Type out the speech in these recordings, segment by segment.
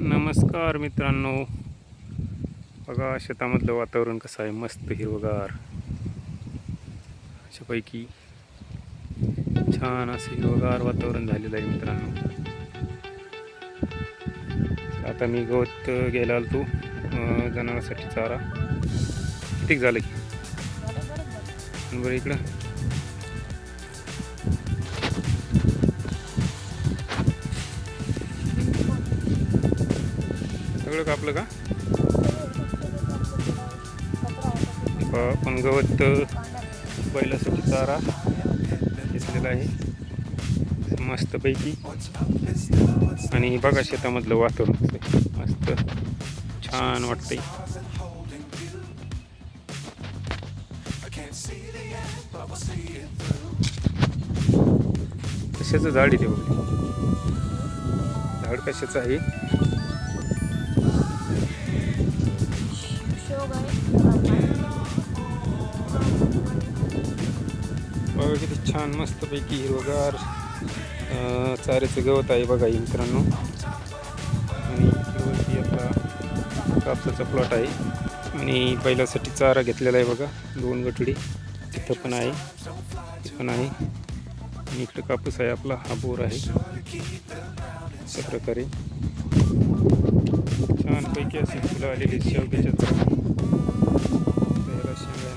नमस्कार मित्रांनो, बघा शेतामधलं वातावरण कसं आहे. मस्त हिरवगार अशापैकी छान असं हिरवगार वातावरण झालेलं आहे मित्रांनो. आता मी गवत घ्यायला आलो जनावरांसाठी चारा. किती झालं की बरं इकडं सगळं कापलं का? आपण गवत बैलासाठी चारा घेतलेला आहे मस्तपैकी. आणि बघा शेतामधलं वातावरण मस्त छान वाटतंय. कशाचं झाड आहे ते बघ, झाड कशाचं आहे? बघा किती छान मस्तपैकी हिरवगार चाऱ्याचं गवत आहे बघा मित्रांनो. आणि इकडे आपला कापसाचा प्लॉट आहे आणि बैलासाठी चारा घेतलेला आहे बघा. 2 गठुडी तिथं पण आहे, पण आहे. आणि इकडे कापूस आहे आपला, हा बोर आहे. अशा प्रकारे छानपैकी अशी फुलं आलेली शेवग्याच्या त्याला शेंगा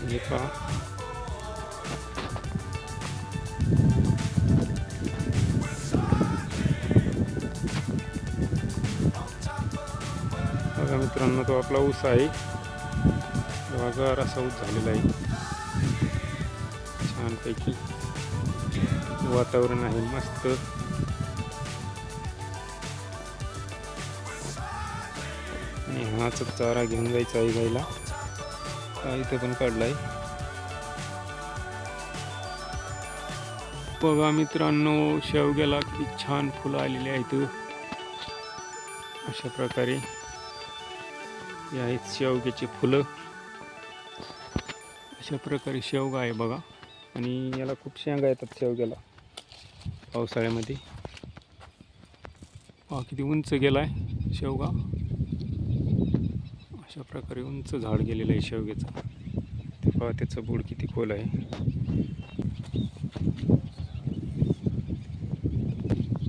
हे पहा. बघा मित्रांनो, तो आपला ऊस आहे. हिरवागार असा ऊस झालेला आहे. छानपैकी वातावरण आहे मस्त. आणि हाच चारा घेऊन जायचा आहे गायला. इथं पण काढलाय बघा मित्रांनो. शेवग्याला किती छान फुलं आलेली आहेत. अशा प्रकारे हे आहेत शेवग्याची फुलं. अशा प्रकारे शेवगा आहे बघा. आणि याला खूप शेंगा येतात शेवग्याला पावसाळ्यामध्ये. किती उंच गेला आहे शेवगा. अशा प्रकारे उंच झाड गेलेलं आहे शेवग्याचं. ते पहा, त्याचं बुड किती खोल आहे.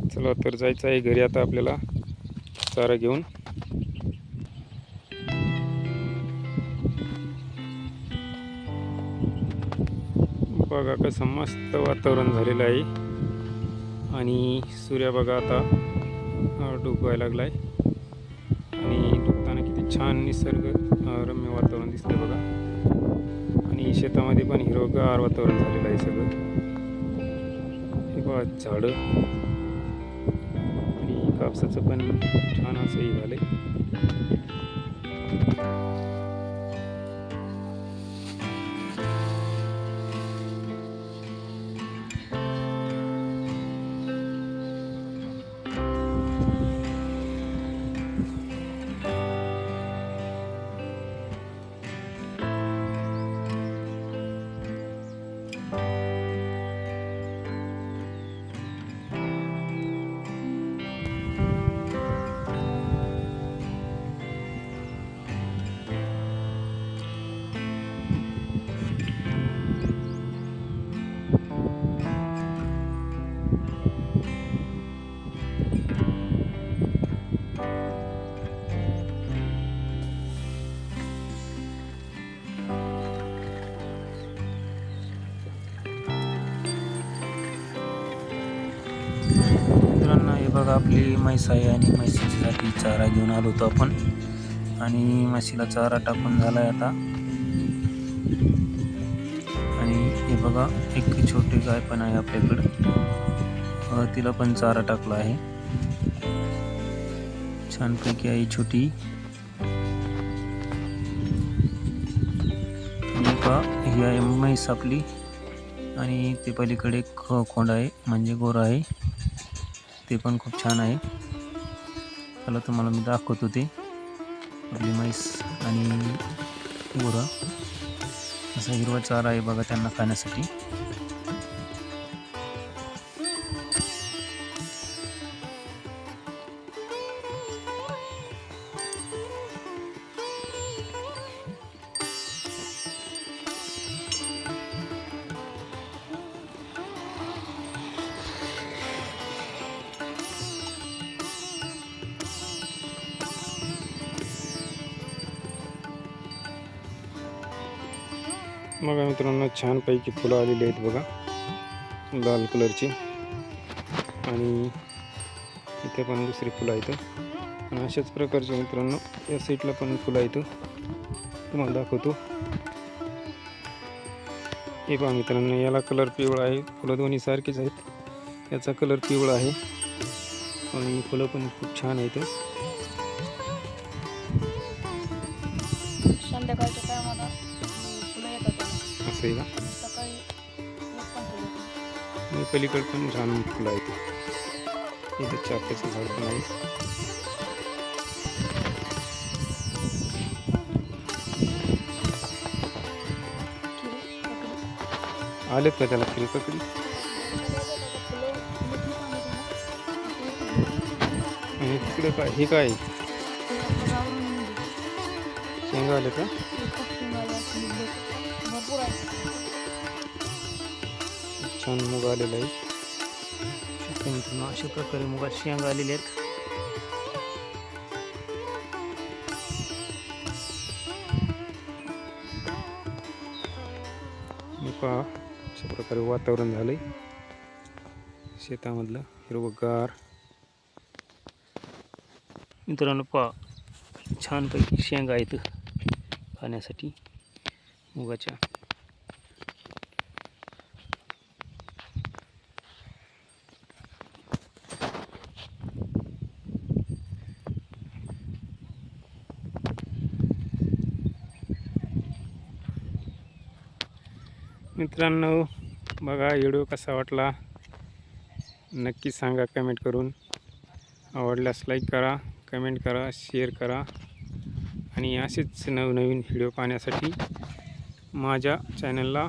चला तर जायचं आहे घरी आता आपल्याला चारा घेऊन. बघा कसं मस्त वातावरण झालेलं आहे. आणि सूर्य बघा आता डुबायला लागलाय. आणि डुबताना किती छान निसर्ग रम्य वातावरण दिसतंय बघा. आणि शेतामध्ये पण हिरवगार वातावरण झालेलं आहे सगळं. हे बघा झाडं आणि कापसाचं पण छान असंही झालंय. मित्रांनो, हे बघा आपली म्हैस आहे आणि म्हैसीसाठी चारा घेऊन आलो होतो आपण. आणि म्हशीला चारा टाकून झाला आहे आता. आणि हे बघा एक छोटी गाय पण आहे आपल्याकडं, तिला पण चारा टाकला आहे. छानपैकी आहे छोटी. ही आहे म्हैस आपली. आणि ते पलीकडे खोंड आहे म्हणजे गोरा आहे, ते पण खूप छान आहे. चला तुम्हाला मी दाखवतो ते आपली म्हैस आणि गुरं. असा हिरवा चारा आहे बघा त्यांना खाण्यासाठी. बघा मित्रांनो, छानपैकी फुलं आलेली आहेत बघा, लाल कलरची. आणि इथे पण दुसरी फुलं आहेत. आणि अशाच प्रकारचे मित्रांनो या साईडला पण फुलं आहेत, तुम्हाला दाखवतो. हे पहा मित्रांनो, याला कलर पिवळा आहे. फुलं दोन्ही सारखीच आहेत. याचा कलर पिवळा आहे आणि फुलं पण खूप छान आहेत. संध्याकाळच्या टायमाला फुलं येतात. असं आहे का? सकाळी एक पण फुलं येतात. आणि पलीकडे पण छान फुलं आहेत. इथं चाफ्याचं झाड पण आहे. आलेत का त्याला किलककडी? आणि तिकडे काय, हे काय शेंगा आले का? भरपूर आहे. छान मुग आलेला आहे. मित्रांनो, अशा प्रकारे मुगात शेंगा आलेल्या आहेत. पहा, अशा प्रकारे वातावरण झालंय शेतामधलं हिरवगार. मित्रांनो पहा, छानपैकी शेंगा आहेत खाण्यासाठी मुगाच्या. मित्रांनो बघा, व्हिडिओ कसा वाटला नक्की सांगा कमेंट करून. आवडल्यास लाईक करा, कमेंट करा, शेअर करा. आणि असेच नवनवीन व्हिडिओ पाहण्यासाठी माझ्या चॅनलला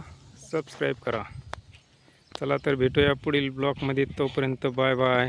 सबस्क्राईब करा. चला तर भेटूया पुढील ब्लॉगमध्ये. तोपर्यंत बाय बाय.